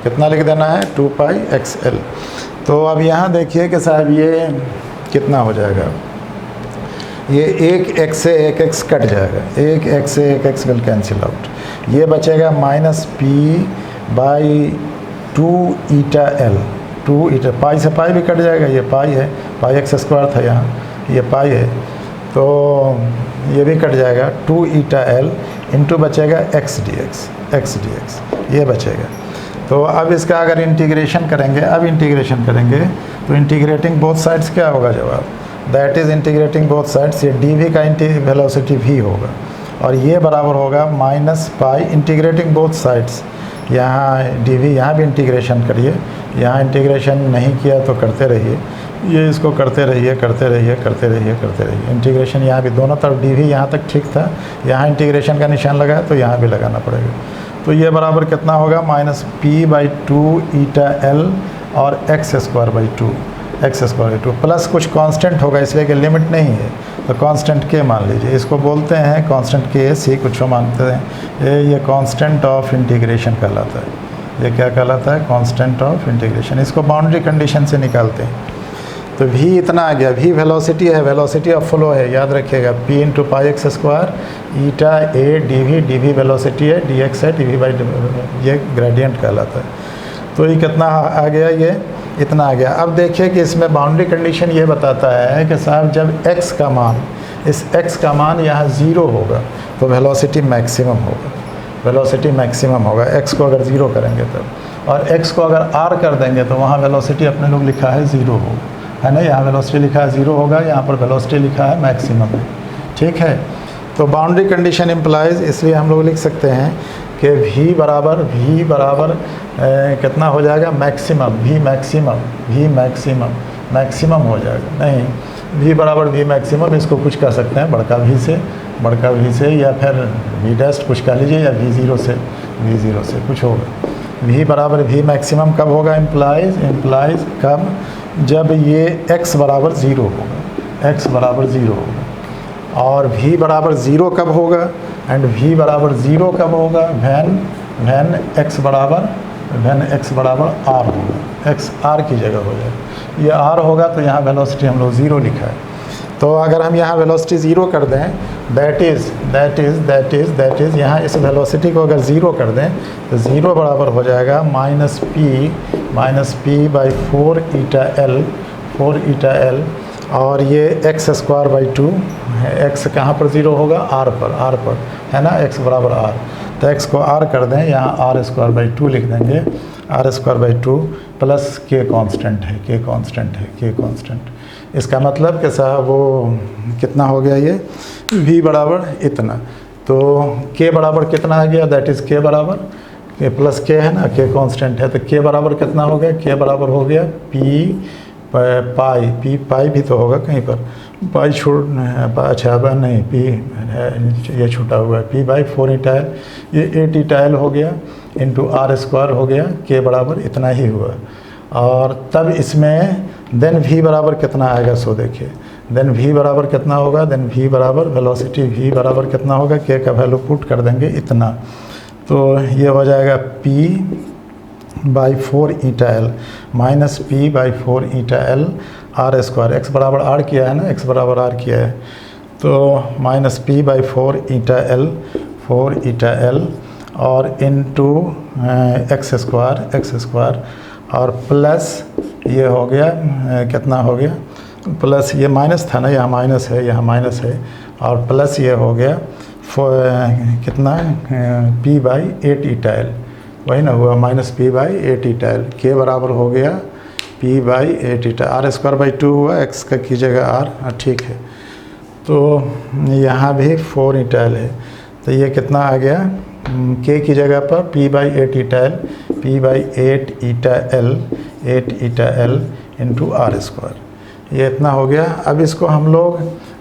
कितना लिख देना है 2 पाई एक्स एल। तो अब यहाँ देखिए कि साहब ये कितना हो जाएगा, ये एक एक्स से एक एक्स कट जाएगा, एक एक्स से एक एक्स विल कैंसिल आउट, ये बचेगा minus p by 2 eta L, 2 ईटा, पाई से पाई भी कट जाएगा, ये पाई है, पाई एक्स स्क्वायर था यहाँ, ये पाई है, तो ये भी कट जाएगा 2 ईटा एल इंटू बचेगा एक्स डी एक्स, ये बचेगा। तो अब इसका अगर इंटीग्रेशन करेंगे, तो इंटीग्रेटिंग बोथ साइड्स क्या होगा जवाब, that is integrating both sides, ये डी वी का वेलोसिटी भी होगा और ये बराबर होगा minus pi integrating both sides, यहाँ डी वी, यहाँ भी इंटीग्रेशन करिए, यहाँ इंटीग्रेशन नहीं किया तो करते रहिए, ये इसको करते रहिए इंटीग्रेशन, यहाँ भी दोनों तरफ डी वी यहाँ तक ठीक था, यहाँ इंटीग्रेशन का निशान लगाया तो यहाँ भी लगाना पड़ेगा। तो ये बराबर कितना होगा, minus p by 2 eta L और एक्स स्क्वायर बाई 2 प्लस कुछ कांस्टेंट होगा, इसलिए कि लिमिट नहीं है तो कांस्टेंट के मान लीजिए, इसको बोलते हैं कांस्टेंट के, सी कुछ मानते हैं, ये कांस्टेंट ऑफ इंटीग्रेशन कहलाता है, ये क्या कहलाता है, कांस्टेंट ऑफ इंटीग्रेशन। इसको बाउंड्री कंडीशन से निकालते हैं। तो v इतना आ गया, v वेलोसिटी है, वेलोसिटी ऑफ फ्लो है, याद रखिएगा p into pi x square eta A D v velocity है, डी एक्स है, डी वी बाई ये ग्रेडियंट कहलाता है। तो ये कितना आ गया, ये इतना आ गया। अब देखिए कि इसमें बाउंड्री कंडीशन ये बताता है कि साहब जब x का मान, इस x का मान यहाँ 0 होगा तो वेलोसिटी मैक्सिमम होगा, x को अगर 0 करेंगे तब, और x को अगर r कर देंगे तो वहाँ वेलोसिटी अपने लोग लिखा है 0 होगा, है ना, यहाँ वेलोसिटी लिखा है 0 होगा, यहाँ पर वेलोसिटी लिखा है मैक्सिमम है, ठीक है। तो बाउंड्री कंडीशन इम्प्लाइज, इसलिए हम लोग लिख सकते हैं कि v बराबर कितना हो जाएगा, मैक्सिमम हो जाएगा, नहीं v बराबर v मैक्सिमम, इसको कुछ कह सकते हैं बड़का v से या फिर v डैश कुछ कह लीजिए, या v0 से कुछ होगा। v बराबर v मैक्सिमम कब होगा, इम्प्लाइज कब, जब ये x बराबर 0 होगा, और v बराबर 0 कब होगा, एंड v बराबर 0 कब होगा, वैन x बराबर r होगा, x r की जगह हो जाए, ये r होगा तो यहाँ वेलोसिटी हम लोग 0 लिखा है। तो अगर हम यहाँ वेलोसिटी 0 कर दें, दैट इज़ यहाँ इस वेलोसिटी को अगर 0 कर दें तो 0 बराबर हो जाएगा minus p by 4 eta L, और ये एक्स स्क्वायर बाई 2, एक्स कहाँ पर 0 होगा, आर पर है ना, एक्स बराबर आर, तो एक्स को आर कर दें, यहाँ आर स्क्वायर बाई 2 लिख देंगे, आर स्क्वायर बाई 2 प्लस के कांस्टेंट। इसका मतलब कि साहब वो कितना हो गया, ये v बराबर इतना, तो k बराबर कितना आ गया, दैट इज़ k बराबर k प्लस k है ना, k कांस्टेंट है, तो k बराबर कितना हो गया, k बराबर हो गया पाई भी तो होगा कहीं पर, पाई अच्छा नहीं, p ये छूटा हुआ है, p बाई 4 ईटा एल, ये 8 ईटा एल हो गया इंटू आर स्क्वायर हो गया, k बराबर इतना ही हुआ। और तब इसमें देन v बराबर कितना आएगा, सो देखिए, देन v बराबर कितना होगा, देन v बराबर वेलोसिटी v बराबर कितना होगा, k का वैल्यू पुट कर देंगे इतना, तो ये हो जाएगा p by 4 eta L minus p by 4 eta l r square, x बराबर आर किया है ना, एक्स बराबर आर किया है, तो minus p by 4 eta L और इनटू एक्स स्क्वायर और प्लस ये हो गया कितना हो गया, प्लस ये माइनस था ना, यहाँ माइनस है और प्लस ये हो गया कितना पी बाई 8 ईटा एल, वही ना हुआ minus p by 8 eta l, के बराबर हो गया p by 8 eta, r square by 2 हुआ, एक्स का कीजिएगा आर, ठीक है। तो यहाँ भी 4 ईटा एल है, तो ये कितना आ गया के की जगह पर P by 8 eta L, P by 8 eta L into R square, ये इतना हो गया। अब इसको हम लोग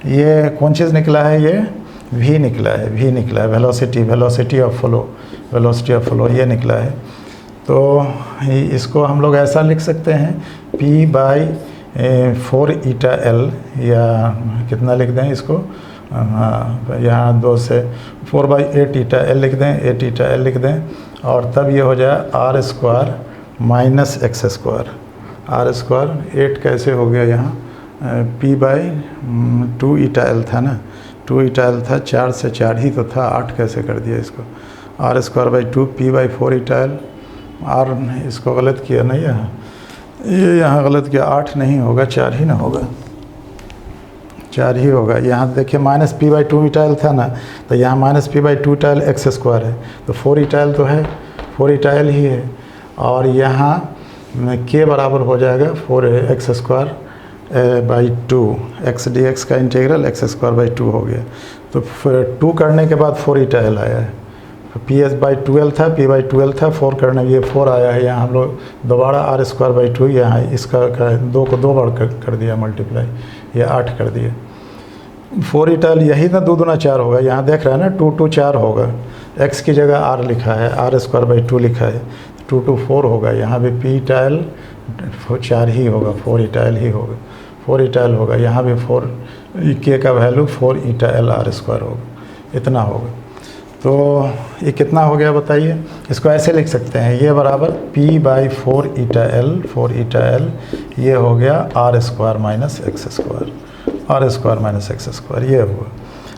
ये कौन चीज़ निकला है, ये वी निकला है वेलोसिटी ऑफ फ्लो ये निकला है। तो इसको हम लोग ऐसा लिख सकते हैं P बाई 4 ईटा एल, या कितना लिख दें इसको, यहाँ 2 से 4 बाई 8 ईटा एल लिख दें, 8 ईटा एल लिख दें, और तब ये हो जाए r square minus x square, r square 8 कैसे हो गया यहाँ, P बाई 2 ईटा एल था ना, 2 ईटा एल था, 4 से 4 ही तो था, 8 कैसे कर दिया इसको, r square by 2 p by 4 eta l, आर इसको गलत किया नहीं यहाँ, ये यहाँ गलत किया, 8 नहीं होगा, 4 ही ना होगा, 4 ही होगा। यहाँ देखिए minus p by 2 eta L था ना, तो यहाँ minus p by 2 eta L x square है, तो 4 ईटा एल तो है, 4 ईटा एल ही है, और यहाँ के बराबर हो जाएगा 4 x square by 2 x d X का इंटीग्रल एक्स स्क्वायर बाई 2 हो गया। तो फिर 2 करने के बाद 4 ईटा एल आया है, पी एस बाई 12 था, पी बाई 12 था, 4 करने ये 4 आया है, यहाँ हम लोग दोबारा आर स्क्वायर बाई 2 यहाँ इसका 2 को 2 बार कर दिया मल्टीप्लाई, ये 8 कर दिया। 4 ईटा एल यही ना 2 दूना 4 होगा, यहाँ देख रहे हैं ना 2 2 4 होगा, एक्स की जगह आर लिखा है, आर स्क्वायर बाई 2 लिखा है, 2 2 4 होगा, यहाँ भी पी ईटा एल 4 ही होगा, 4 ईटा एल ही होगा, 4 ईटा एल होगा, यहाँ भी 4 के का value 4 eta l r square होगा, इतना होगा। तो ये कितना हो गया बताइए, इसको ऐसे लिख सकते हैं, ये बराबर P बाई 4 ईटा एल, ये हो गया r square minus x square, ये हुआ।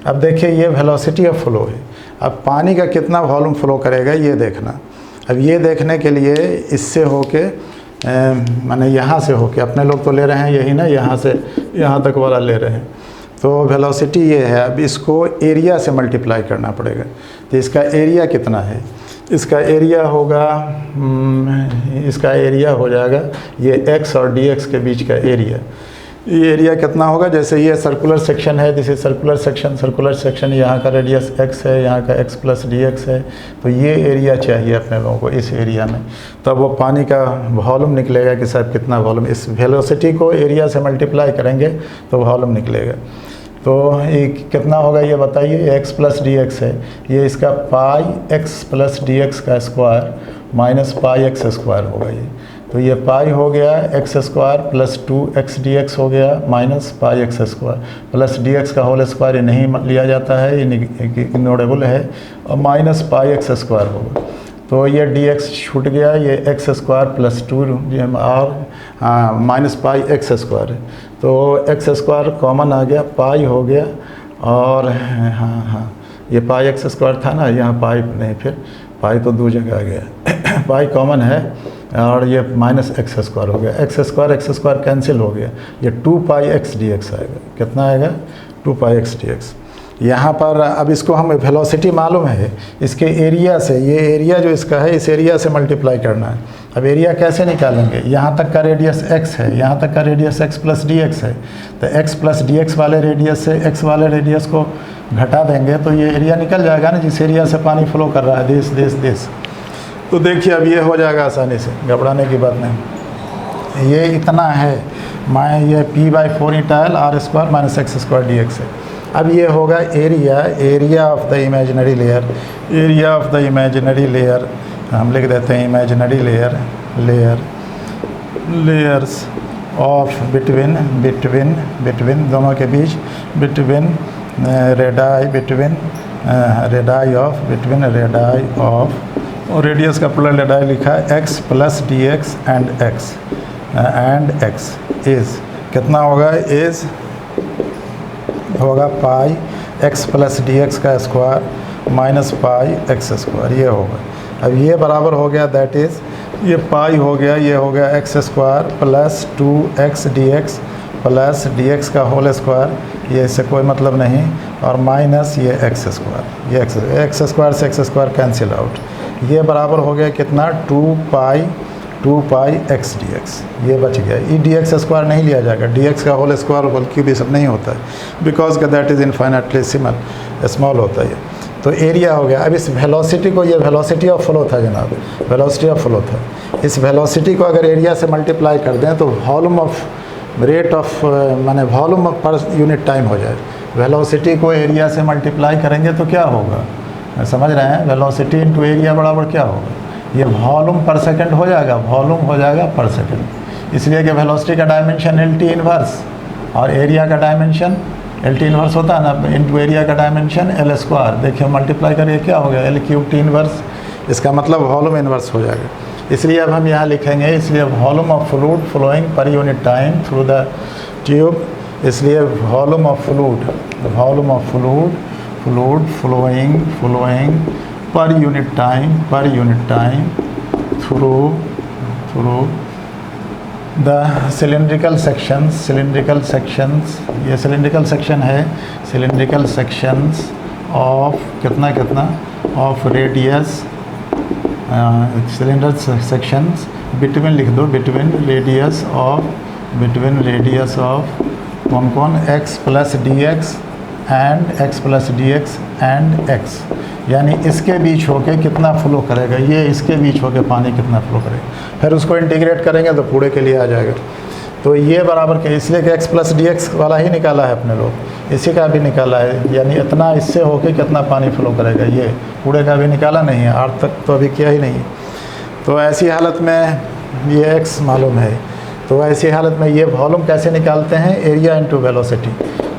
अब देखिए ये वेलोसिटी ऑफ फ्लो है, अब पानी का कितना वॉल्यूम फ्लो करेगा ये देखना। अब ये देखने के लिए इससे होके माने यहाँ से होके, अपने लोग तो ले रहे हैं यही ना, यहाँ से यहाँ तक वाला ले रहे हैं, तो वेलोसिटी ये है। अब इसको एरिया से मल्टीप्लाई करना पड़ेगा, तो इसका एरिया कितना है, इसका एरिया होगा इसका एरिया हो जाएगा ये x और dx के बीच का एरिया, ये एरिया कितना होगा, जैसे ये सर्कुलर सेक्शन है, जैसे सर्कुलर सेक्शन यहाँ का रेडियस x है, यहाँ का x प्लस dx है, तो ये एरिया चाहिए अपने लोगों को इस एरिया में, तब वो पानी का वॉल्यूम निकलेगा कि साहब कितना वॉल्यूम, इस वेलोसिटी को एरिया से मल्टीप्लाई करेंगे तो वॉल्यूम निकलेगा। तो ये कितना होगा ये बताइए, x प्लस dx है, ये इसका पाई x प्लस dx का स्क्वायर माइनस पाई x स्क्वायर होगा ये, तो ये पाई हो गया x square plus 2x dx हो गया minus pi x square plus dx का होल स्क्वायर, ये नहीं लिया जाता है, ये इग्नोरेबल है, और माइनस पाई x स्क्वायर होगा, तो ये dx छूट गया, ये x स्क्वायर प्लस 2 और माइनस पाई x स्क्वायर है, तो x स्क्वायर कॉमन आ गया, पाई हो गया, और हाँ ये पाई x स्क्वायर था ना, यहाँ पाई नहीं, फिर पाई तो 2 जगह आ गया पाई कॉमन है, और ये माइनस एक्स स्क्वायर हो गया, एक्स स्क्वायर कैंसिल हो गया, ये 2 पाई एक्स डी एक्स आएगा, कितना आएगा 2 पाई एक्स डी एक्स। यहाँ पर अब इसको हम वेलोसिटी मालूम है, इसके एरिया से, ये एरिया जो इसका है इस एरिया से मल्टीप्लाई करना है। अब एरिया कैसे निकालेंगे, यहाँ तक का रेडियस x है, यहाँ तक का radius x plus D x है, तो x प्लस डी एक्स वाले रेडियस से x वाले रेडियस को घटा देंगे तो ये एरिया निकल जाएगा ना, जिस एरिया से पानी फ्लो कर रहा है, दिस। तो देखिए अब ये हो जाएगा आसानी से, घबराने की बात नहीं, ये इतना है, ये P by 4 eta l r square minus x square D x है। अब ये होगा area of the imaginary layer, हम लिख देते हैं इमेजिनरी लेयर्स ऑफ बिटवीन दोनों के बीच, बिटवीन रेडाई ऑफ और रेडियस का प्रोडक्ट लिखा है x plus D X and x is कितना होगा, इज़ होगा पाई x प्लस डी एक्स का square minus pi x square, ये होगा। अब ये बराबर हो गया, दैट इज़ ये पाई हो गया, ये हो गया x square plus 2x D x plus D X का होल स्क्वायर, ये इससे कोई मतलब नहीं, और माइनस ये एक्स स्क्वायर, ये एक्स स्क्वायर से एक्स स्क्वायर कैंसिल आउट, ये बराबर हो गया कितना, 2 पाई एक्स डी एक्स, ये बच गया। ये डी एक्स स्क्वायर नहीं लिया जाएगा, डी एक्स का होल स्क्वायर होल क्यूब ये सब नहीं होता है, बिकॉज का दैट इज़ इनफाइनाइटली स्मॉल होता है। तो एरिया हो गया। अब इस वेलोसिटी को, ये वेलोसिटी ऑफ फ्लो था जनाब, वेलोसिटी ऑफ फ्लो था, इस वेलोसिटी को अगर एरिया से मल्टीप्लाई कर दें तो वॉल्यूम ऑफ रेट ऑफ माने वॉल्यूम पर यूनिट टाइम हो जाए। वेलोसिटी को एरिया से मल्टीप्लाई करेंगे तो क्या होगा, समझ रहे हैं, वेलोसिटी इंटू एरिया बराबर क्या होगा, ये वॉल्यूम पर सेकंड हो जाएगा, वॉल्यूम हो जाएगा पर सेकंड। इसलिए कि वेलोसिटी का डायमेंशन एल टी इन्वर्स और एरिया का डायमेंशन एल टी इन्वर्स होता है ना, इंटू एरिया का डायमेंशन एल स्क्वायर। देखिए मल्टीप्लाई करिए क्या हो गया, एल क्यूब टी इन्वर्स, इसका मतलब वॉल्यूम इन्वर्स हो जाएगा। इसलिए अब हम यहाँ लिखेंगे, इसलिए volume of fluid flowing per unit time through the tube, इसलिए volume of fluid flowing per unit time through the cylindrical sections, ये सिलिंड्रिकल सेक्शन है, सिलिंड्रिकल सेक्शंस ऑफ कितना of radius, cylinder sections between लिख दो, between radius of कौन x plus D X and x, यानी इसके बीच होके कितना फ्लो करेगा, ये इसके बीच होके पानी कितना फ्लो करेगा, फिर उसको इंटीग्रेट करेंगे तो पूरे के लिए आ जाएगा। तो ये बराबर के, इसलिए कि x प्लस डी एक्स वाला ही निकाला है अपने लोग, इसी का भी निकाला है, यानी इतना इससे होके कितना पानी फ्लो करेगा, ये पूरे का भी निकाला नहीं है, आर तक तो अभी किया ही नहीं। तो ऐसी हालत में ये x मालूम है, तो ऐसी हालत में ये वॉल्यूम कैसे निकालते हैं, एरिया इंटू वेलोसिटी।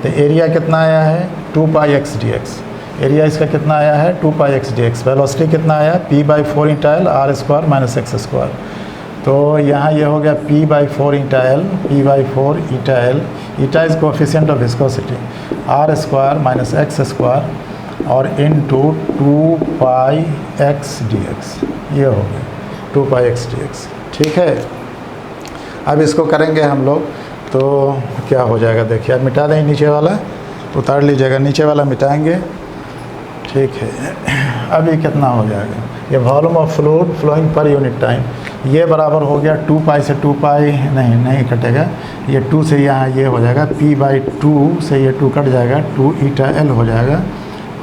तो एरिया कितना आया है 2 pi x d x, area इसका कितना आया है 2 pi x d x, velocity कितना आया p/4 eta l r square minus x square. तो यहाँ ये हो गया p/4 eta l, eta is coefficient of viscosity, r square minus x square और into 2 pi x d x, ये हो गया 2 पाई एक्स डी एक्स। ठीक है, अब इसको करेंगे हम लोग तो क्या हो जाएगा, देखिए अब मिटा दें, नीचे वाला उतार लीजिएगा, नीचे वाला मिटाएंगे। ठीक है, अब ये कितना हो जाएगा, ये volume of fluid flowing per unit time, ये बराबर हो गया 2 पाई से 2 पाई नहीं कटेगा, ये 2 से यहाँ ये हो जाएगा p/2 से ये 2 कट जाएगा, 2 ईटा एल हो जाएगा,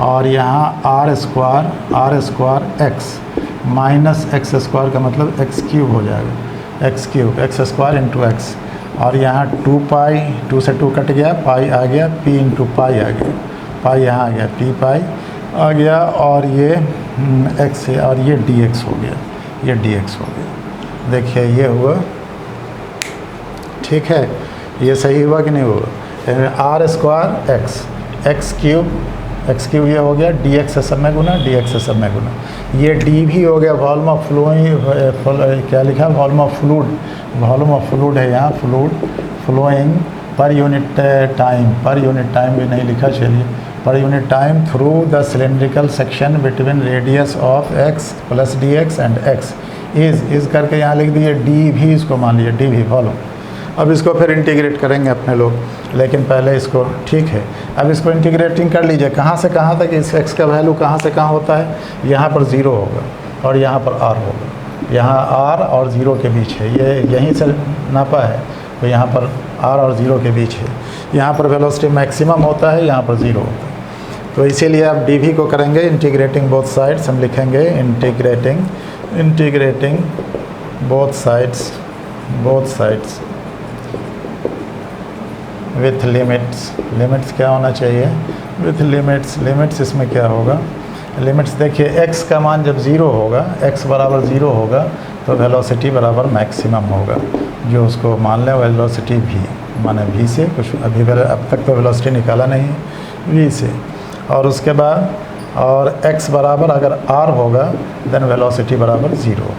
और यहाँ r square x minus x square का मतलब एक्स क्यूब हो जाएगा, एक्स स्क्वायर इंटू एक्स, और यहाँ 2 पाई, 2 से 2 कट गया, पाई आ गया, p इंटू पाई आ गया, पाई यहाँ आ गया, p पाई आ गया, और ये x है, और ये dx हो गया, ये dx हो गया। देखिए ये हुआ, ठीक है, ये सही हुआ कि नहीं हुआ, आर स्क्वायर एक्स क्यूब ये हो गया, dx से सब में गुना, dx से सब में गुना, ये d भी हो गया, वॉल्यूम ऑफ क्या लिखा, वॉल्यूम ऑफ फ्लूइड है यहाँ, फ्लोइंग पर यूनिट टाइम भी नहीं लिखा, चलिए पर unit time through the cylindrical section between radius of x plus D X and x is करके यहाँ लिख दिए, डी भी इसको मान लीजिए, डी भी वॉल्यूम। अब इसको फिर इंटीग्रेट करेंगे अपने लोग, लेकिन पहले इसको, ठीक है, अब इसको इंटीग्रेटिंग कर लीजिए, कहाँ से कहाँ तक इस x का वैल्यू कहाँ से कहाँ होता है, यहाँ पर 0 होगा और यहाँ पर r होगा, यहाँ r और 0 के बीच है, ये यहीं से नापा है, तो यहाँ पर r और 0 के बीच है, यहाँ पर वेलोसिटी मैक्सिमम होता है, यहाँ पर 0 होता है। तो इसीलिए अब dv को करेंगे इंटीग्रेटिंग बोथ साइड्स, हम लिखेंगे integrating both sides with limits क्या होना चाहिए, विथ लिमिट्स इसमें क्या होगा, लिमिट्स देखिए x का मान जब 0 होगा, x बराबर 0 होगा तो वेलोसिटी बराबर मैक्सिमम होगा, जो उसको मान लें वेलोसिटी v, माने v से कुछ, अभी अब तक तो वेलोसिटी निकाला नहीं v से, और उसके बाद और x बराबर अगर r होगा देन वेलोसिटी बराबर 0।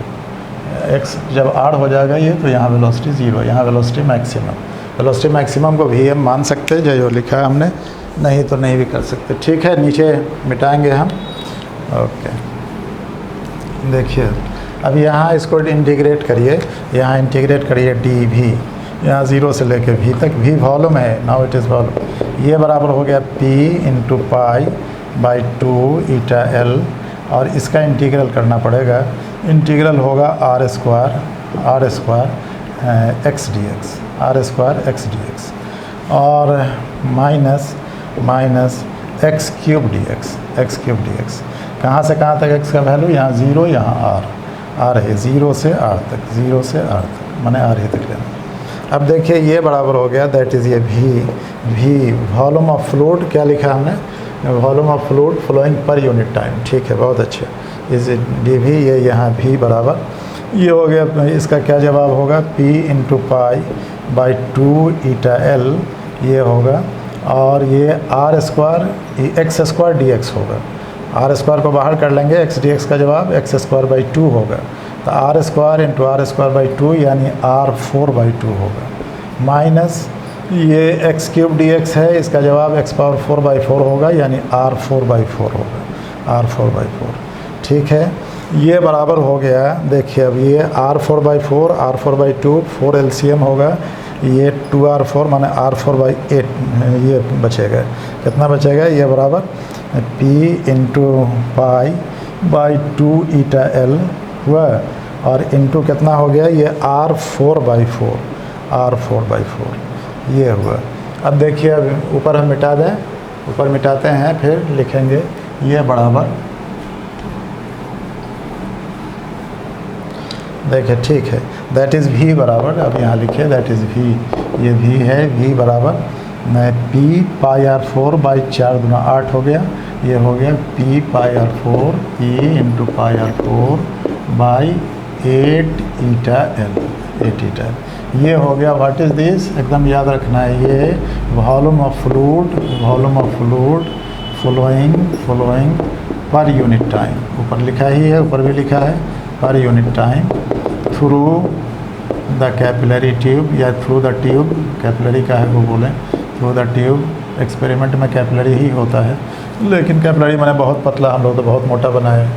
x जब r हो जाएगा ये तो यहाँ वेलोसिटी 0, यहाँ वेलोसिटी मैक्सिमम। वेलोसिटी मैक्सिमम को vm मान सकते हैं जो लिखा है हमने, नहीं तो नहीं भी कर सकते। ठीक है, नीचे मिटाएंगे हम। ओके, देखिए अब यहाँ इसको इंटीग्रेट करिए, यहाँ इंटीग्रेट करिए डी भी, यहाँ 0 से लेके v तक, v वॉल्यूम है, नाउ इट इज़ वॉल्यूम। ये बराबर हो गया p into pi by 2 eta l, और इसका इंटीग्रल करना पड़ेगा। इंटीग्रल होगा r square x dx, r square x dx, और माइनस x क्यूब dx। कहाँ से कहाँ तक x का वैल्यू, यहाँ 0, यहाँ r है 0 से r तक, माने r ही तक लेना। अब देखिए ये बराबर हो गया, दैट इज़ ये v वॉल्यूम ऑफ फ्लूइड, क्या लिखा हमने, volume of fluid flowing per unit time. ठीक है, बहुत अच्छे। इस dv ये यहाँ v बराबर ये हो गया, इसका क्या जवाब होगा, p into pi by 2 eta l ये होगा, और ये r square x square dx होगा। r स्क्वायर को बाहर कर लेंगे, x dx का जवाब x स्क्वायर बाई 2 होगा, तो r square into r square by 2 यानी r4 बाई 2 होगा, माइनस ये x क्यूब dx है, इसका जवाब x पावर 4 बाई 4 होगा, यानी r4 बाई 4 होगा, r4 बाई 4। ठीक है, ये बराबर हो गया। देखिए अब ये r4 by 4, r4 by 2, 4 LCM होगा, ये 2r4 माने r4 बाई 8 ये बचेगा। कितना बचेगा, ये बराबर p into pi by 2 eta l हुआ, और इंटू कितना हो गया, ये r4 बाई 4 ये हुआ। अब देखिए अब ऊपर हम मिटा दें, ऊपर मिटाते हैं, फिर लिखेंगे ये बराबर, देखिए ठीक है, दैट इज़ v बराबर, अब यहाँ लिखिए दैट इज़ v, ये v है, v बराबर p पाई r4 बाई 4 दूना 8 हो गया, ये हो गया p pi r4 p into pi r4 by 8 eta l। ये हो गया। व्हाट इज़ दिस, एकदम याद रखना है, ये volume of fluid flowing per unit time, ऊपर लिखा ही है, ऊपर भी लिखा है per unit time, through the capillary tube या थ्रू द ट्यूब, कैपिलरी का है वो बोलें, थ्रू द ट्यूब। एक्सपेरिमेंट में कैपिलरी ही होता है, लेकिन कैपिलरी मैंने बहुत पतला, हम लोग तो बहुत मोटा बनाए।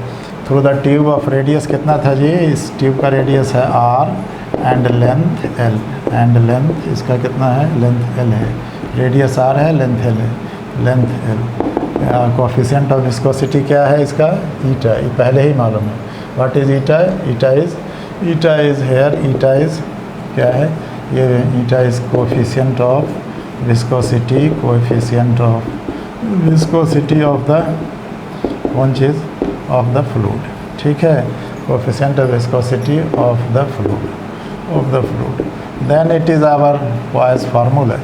Through the tube of radius कितना था जी, इस ट्यूब का रेडियस है r and length l, and length इसका कितना है, लेंथ l है, रेडियस r है, लेंथ l है, length l। Coefficient of viscosity क्या है इसका, ईटा, ये पहले ही मालूम है। What is eta, eta is here, eta is क्या है, ये eta is coefficient of viscosity, viscosity of the कौन चीज़, ऑफ द फ्लूइड। ठीक है, coefficient of viscosity of the fluid. Then it is our Poise formula,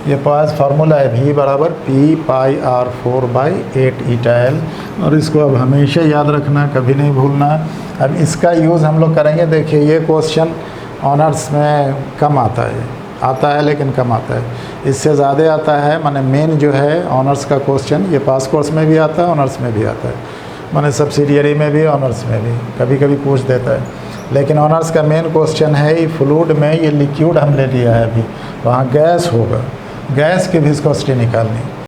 ये Poise formula है, v बराबर p pi r4 by 8 eta l, और इसको अब हमेशा याद रखना, कभी नहीं भूलना। अब इसका यूज़ हम लोग करेंगे। देखिए ये क्वेश्चन ऑनर्स में कम आता है लेकिन कम आता है, इससे ज़्यादा आता है, माने मेन जो है ऑनर्स का क्वेश्चन, ये पास कोर्स में भी आता है, ऑनर्स में भी आता है, माने सब्सिडियरी में भी, ऑनर्स में भी कभी कभी पूछ देता है। लेकिन ऑनर्स का मेन क्वेश्चन है ये फ्लूइड में, ये लिक्विड हम ले लिया है अभी, वहाँ गैस होगा, गैस की विस्कोसिटी निकालनी।